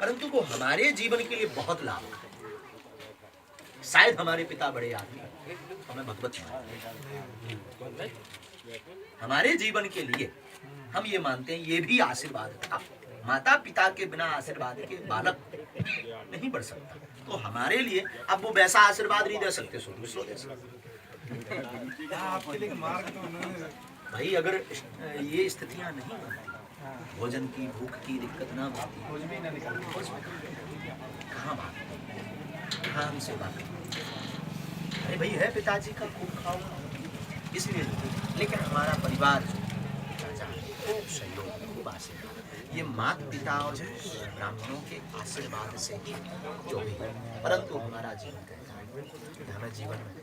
परंतु वो हमारे जीवन के लिए बहुत लाभ है। शायद हमारे पिता बड़े आदमी हमें भगवत मानते, हमारे जीवन के लिए हम ये मानते हैं ये भी आशीर्वाद था। माता पिता के बिना आशीर्वाद के बालक नहीं बढ़ सकता। तो हमारे लिए अब वो वैसा आशीर्वाद नहीं दे सकते, सो दूसरों दे सकते। भाई अगर ये स्थितियां नहीं बनती, भोजन की भूख की दिक्कत ना बनती, कहाँ बात, कहाँ हमसे बात। अरे भाई है पिताजी का खूब खाओ इसलिए, लेकिन हमारा परिवार खूब सहयोग, खूब आशीर्वाद, ये माता पिता और ब्राह्मणों के आशीर्वाद से ही जो भी है। परंतु हमारा जीवन कहता है कि हमें जीवन में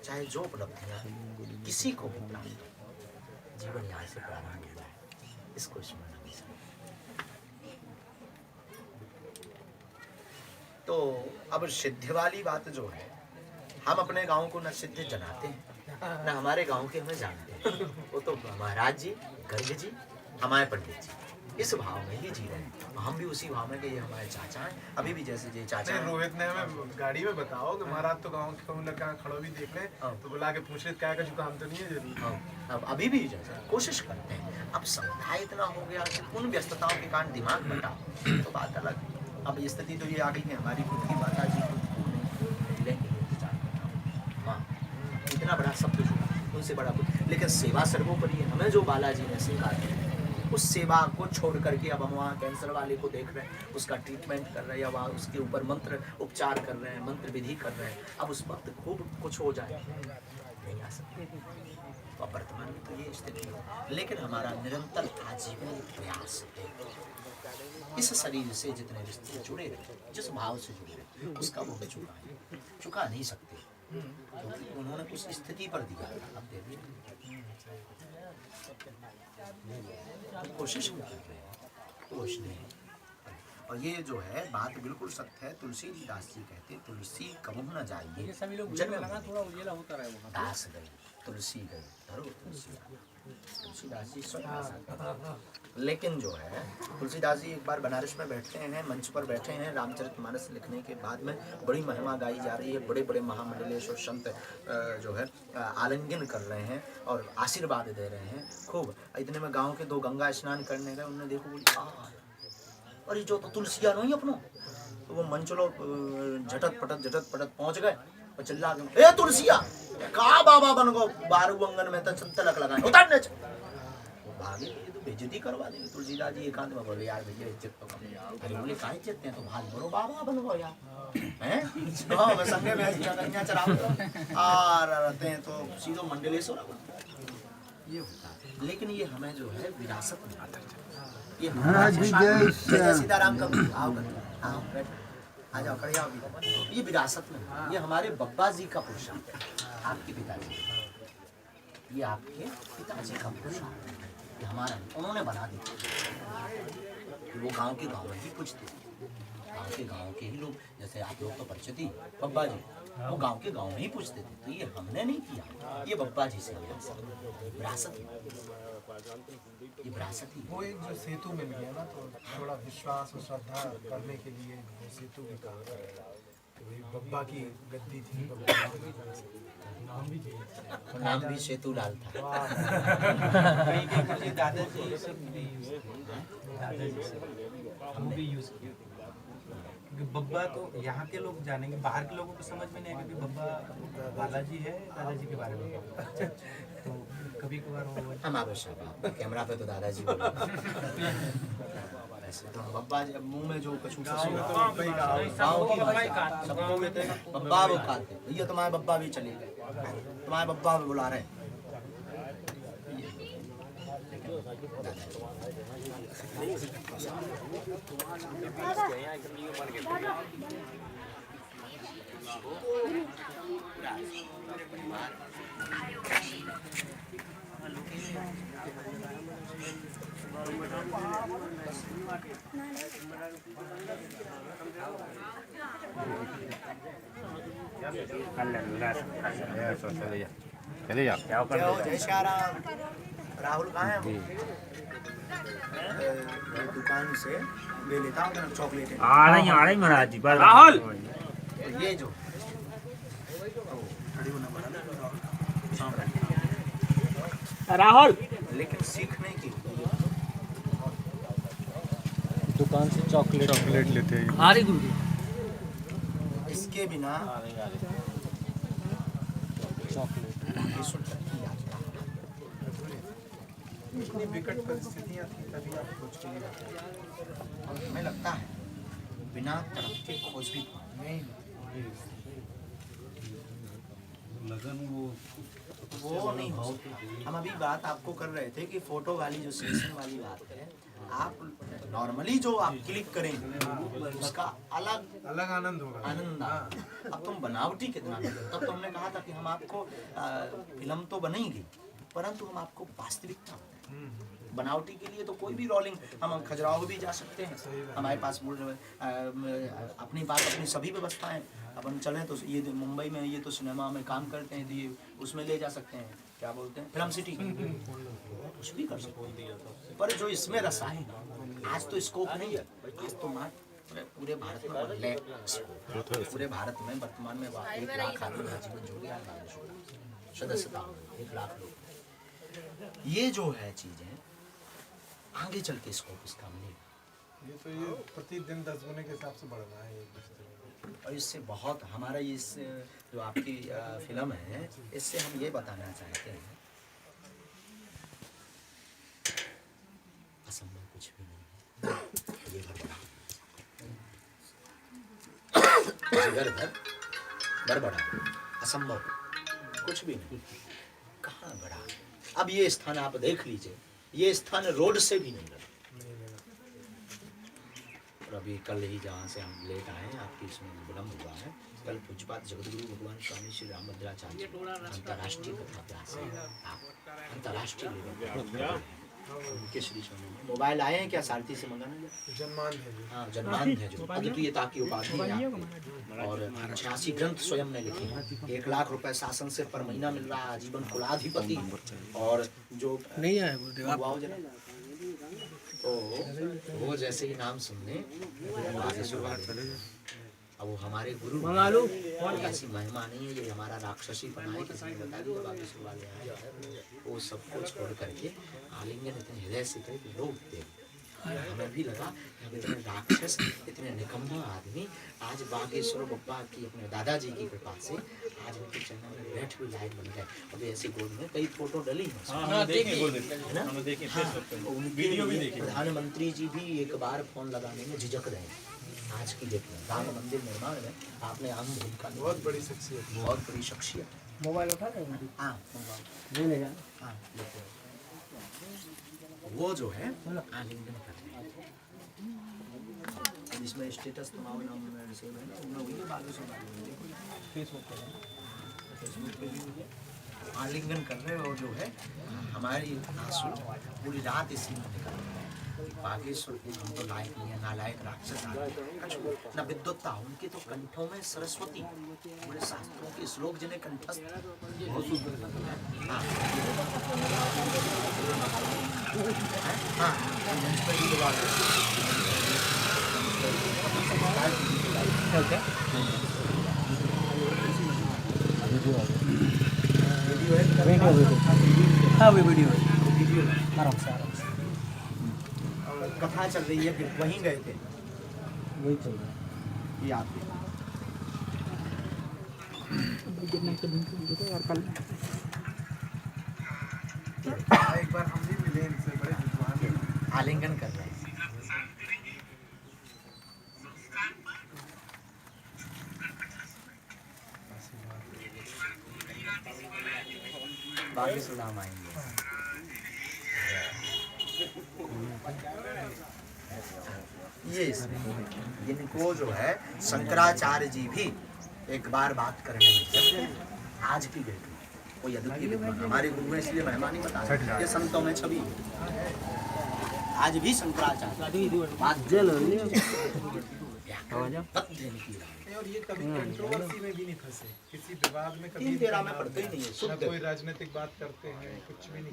चाहे जो उपलब्धियां किसी को भी प्राप्त हो, जीवन यहाँ से प्रारंभ हुआ है, इसको स्मरण हमेशा। तो अब सिद्ध वाली बात जो है, हम अपने गांव को न सिद्ध जनाते हैं न हमारे गांव के हमें जानते हैं। वो तो महाराज जी, गर्ग जी, हमारे पंडित जी इस भाव में ही जी रहे हैं। हम भी उसी भाव में कि ये हमारे चाचा हैं। अभी भी जैसे ये चाचा हैं। रोहित ने हमें गाड़ी में बताओ कि महाराज तो गांव के कहूँ लड़का खड़ो भी देख ले, तो बुला के पूछ ले क्या का काम तो नहीं है जरूर। अब अभी भी जैसे कोशिश करते हैं। अब समुदाय इतना हो गया कि उन व्यस्तताओं के कारण दिमाग बटा तो बात अलग। अब स्थिति तो ये आ गई कि हमारी खुद की माता जी इतना बड़ा सब कुछ उनसे बड़ा कुछ, लेकिन सेवा सर्वोपरि है। हमें जो बालाजी ने सेवा दी उस सेवा को छोड़ करके अब हम वहाँ कैंसर वाले को देख रहे हैं, उसका ट्रीटमेंट कर रहे हैं, या वहाँ उसके ऊपर मंत्र उपचार कर रहे हैं, मंत्र विधि कर रहे हैं। अब उस वक्त खूब कुछ हो जाए नहीं आ सकते। तो वर्तमान में तो ये स्थिति है, लेकिन हमारा निरंतर आजीवन प्रयास है इस शरीर से जितने रिश्ते जुड़े रहे, जिस भाव से जुड़े रहे, उसका वो चुका नहीं सकते, क्योंकि तो उन्होंने उस स्थिति पर दिया। अब देखिए कोशिश कर रहे हैं, कोशिश नहीं। और ये जो है बात बिल्कुल सत्य है। तुलसीदास जी कहते तुलसी कबहू न जाइए, दास गई तुलसी गई धरो तुलसी। तुलसीदास जी स्वयं। लेकिन जो है तुलसीदास जी एक बार बनारस में बैठते हैं, मंच पर बैठे हैं, रामचरितमानस लिखने के बाद में बड़ी महिमा गाई जा रही है, बड़े बड़े महामंडलेश्वर संत जो है आलिंगन कर रहे हैं और आशीर्वाद दे रहे हैं खूब। इतने में गांव के दो गंगा स्नान करने गए, उन्होंने देखो बोली अरे जो तो तुलसिया नहीं अपनो, तो वो मंचलो झटत पटत पहुंच गए और चिल्ला के ए तुलसिया का बाबा बन गो, बारू अंगन में तो तलक लगाए उतारने वो भागे, ये तो बेइज्जती करवा देंगे। तुलसीदास जी एकांत में बोले यार भैया इज्जत तो कम। अरे बोले काहे इज्जत हैं, तो भाग बरो बाबा बन गो यार हैं। हां मैं संगे में जगन्या चराव आ रहते हैं तो सीधो मंडलेश्वर ये होता है। लेकिन ये हमें जो है विरासत में आता है। ये सीताराम का आओ बैठ आ जाओ खड़े आओ, ये विरासत में, ये हमारे बब्बा जी का पुरुषार्थ है। आपके पिताजी, ये आपके पिताजी का पुरुषार्थ, ये हमारा उन्होंने बना दिया। वो गांव के गांव में ही पूछते, गांव के गांव के ही लोग, जैसे आप लोग तो परिचित ही बब्बा जी, वो गांव के गांव में ही पूछते थे। तो ये हमने नहीं किया, ये बब्बा जी से विरासत ये विरासत ही। वो एक जो सेतु मिल गया ना, तो थोड़ा विश्वास और श्रद्धा करने के लिए वो सेतु भी काम करेगा। तो बब्बा की गद्दी थी, नाम भी सेतु लाल था। बब्बा तो यहाँ के लोग जानेंगे, बाहर के लोगों को समझ में नहीं आएगा कि बब्बा बालाजी है दादाजी के बारे में। तो कभी कभार हम आवश्यक कैमरा पे तो दादाजी ऐसे तो बब्बा जी मुंह में जो कछु बब्बा वो खाते, ये तुम्हारे बब्बा भी चले गए, तुम्हारे बब्बा भी बुला रहे। चले जाओ क्या कर जय श्री राम। राहुल कहाँ है? दुकान से ले लेता हूँ चॉकलेट। आ रही महाराज जी बस राहुल! ये जो राहुल लेकिन सीखने की दुकान से चॉकलेट लेते हैं। आ रही गुरु इसके बिना इतनी विकट परिस्थितियां थी तभी आप खोज के लिए आते हैं। और हमें लगता है बिना तड़प के खोज भी नहीं वो नहीं हो। हम अभी बात आपको कर रहे थे कि फोटो वाली जो सेक्शन वाली बात है, आप नॉर्मली जो आप क्लिक करेंगे उसका अलग अलग आनंद होगा। आनंद आता। अब तुम बनावटी कितना मिले, तब तो हमने कहा था कि हम आपको फिल्म तो बनेगी परंतु हम आपको वास्तविकता बताएं। बनावटी के लिए तो कोई भी रोलिंग हम खजुराहो भी जा सकते हैं, हमारे पास अपनी बात अपनी सभी व्यवस्थाएं। अपन चलें तो ये मुंबई में ये तो सिनेमा में काम करते हैं तो ये उसमें ले जा सकते हैं, क्या बोलते हैं, फिल्म सिटी, कुछ भी कर सकते हैं। पर जो इसमें रसा है आज तो स्कोप नहीं है। आज तो मात्र पूरे भारत में 1 लाख पूरे भारत में वर्तमान में 1 लाख आदमी जीवन जोड़िया सदस्यता 1 लाख लोग। ये जो है चीजें आगे चल के स्कोप इसका मिलेगा। ये तो ये प्रतिदिन 10 गुने के हिसाब से बढ़ रहा है एक दूसरे में। और इससे बहुत हमारा ये जो आपकी फिल्म है इससे हम ये बताना चाहते हैं असंभव कुछ भी नहीं है। ये बड़ा असंभव कुछ भी नहीं। कहाँ बड़ा? अब ये स्थान आप देख लीजिए, ये स्थान रोड से भी नहीं लगा। और अभी कल ही जहाँ से हम लेट आए हैं, आपकी इसमें विलम्ब हुआ है। कल पूज्यपात जगतगुरु भगवान स्वामी श्री रामभद्राचार्य अंतर्राष्ट्रीय कथाभ्यास है, अंतर्राष्ट्रीय लेवल उनके श्री स्वामी मोबाइल आए हैं क्या? सारथी से मंगाना जन्मांध है जो। हाँ जन्मांध है जो अद्वितीयता की उपाधि है आपकी। और 86 ग्रंथ स्वयं ने लिखे हैं। 1 लाख रुपए शासन से पर महीना मिल रहा है, आजीवन कुलाधिपति। और जो नहीं आए तो वो जैसे ही नाम सुनने अब वो हमारे गुरु ऐसी महिमा नहीं है, ये हमारा राक्षसी पना है। किसी ने बता दिया बागेश्वर वाले आए, वो सब कुछ छोड़ करके आलिंगन इतने हृदय से करे कि लोग देख। हमें भी लगा कि इतने राक्षस इतने निकम्मा आदमी आज बागेश्वर बप्पा की अपने दादाजी की कृपा से आज उनके चैनल में बैठ भी लाइव बन गए। अभी ऐसी गोद में कई फोटो डली है प्रधानमंत्री जी भी एक बार फोन लगाने में झिझक रहे हैं। आज की डेट में राम मंदिर निर्माण में आपने आम भूमिका, बहुत बड़ी शख्सियत, बहुत बड़ी शख्सियत। मोबाइल उठा लेंगे? हाँ मोबाइल ले जाना। हाँ वो जो है आलिंगन कर रहे हैं। इसमें स्टेटस तुम्हारा नाम सेव है ना, वही बागेश्वर वाले फेसबुक पे भी आलिंगन कर रहे हैं। और जो है हमारी आंसू पूरी रात इसी में निकल रहे हैं। बागेश्वर के हम तो लायक नहीं है, नालायक राक्षस न विद्वत्ता। उनके तो कंठों में सरस्वती, बड़े शास्त्रों के श्लोक जिन्हें कंठस्थ बहुत कथा चल रही है, फिर वहीं गए थे, वही चल रहा है ये आप एक बार हम भी मिले इनसे, बड़े विद्वान आलिंगन कर रहे हैं। बागेश्वर धाम आएंगे। ये इसमें इनको जो है शंकराचार्य जी भी एक बार बात करने में आज की डेट में कोई अद्वितीय विद्वान हमारे गुरु हैं, इसलिए महिमा नहीं बता, ये संतों में छवि आज भी शंकराचार्य और ये कभी कंट्रोवर्सी में भी नहीं फंसे, किसी विवाद में कभी में पड़ते ही नहीं है। ना कोई राजनीतिक बात करते हैं, कुछ भी नहीं।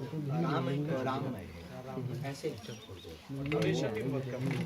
राम ऐसे हमेशा टीम वर्क